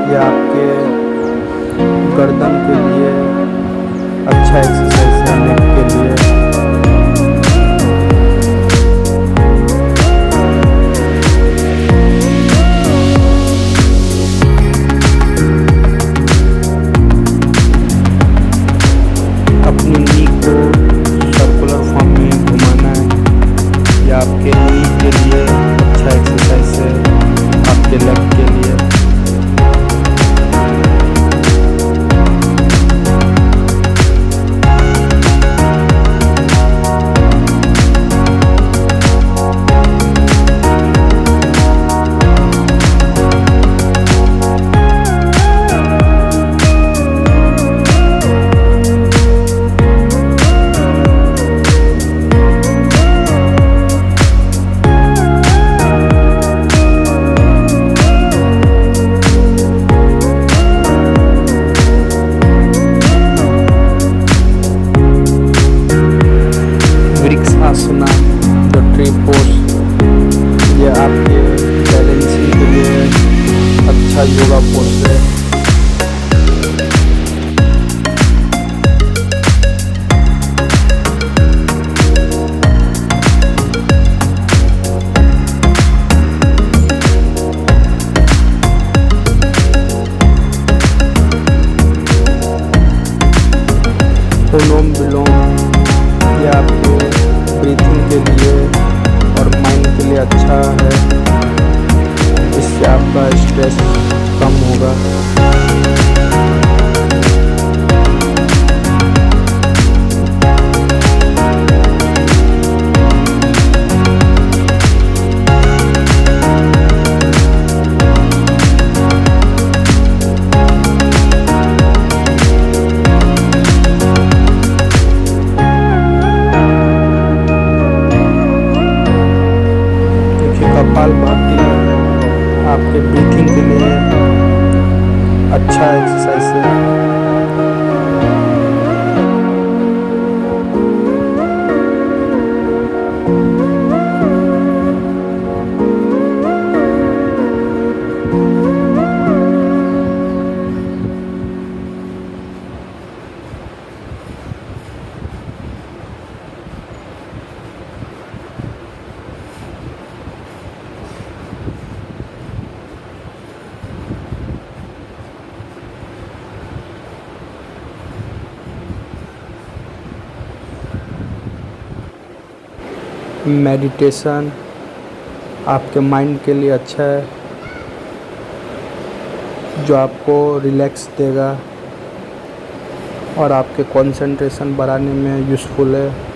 ये आपके गर्दन के लिए अच्छा एक्सरसाइज है, नेक के लिए। अपनी नी को सर्कुलर फॉर्म में घुमाना है। ये आपके नी के लिए अच्छा एक्सरसाइज है, आपके लेग के लिए। आसना जो ट्री पोज, ये आपके बैलेंसिंग के लिए अच्छा योगा पोज है। अनुलोम विलोम, ये आपके ब्रीथिंग के लिए और माइंड के लिए अच्छा है। इससे आपका स्ट्रेस कम होगा। कपालभाति आपके ब्रीथिंग के लिए अच्छा एक्सरसाइज है। मेडिटेशन आपके माइंड के लिए अच्छा है, जो आपको रिलैक्स देगा और आपके कंसंट्रेशन बढ़ाने में यूज़फुल है।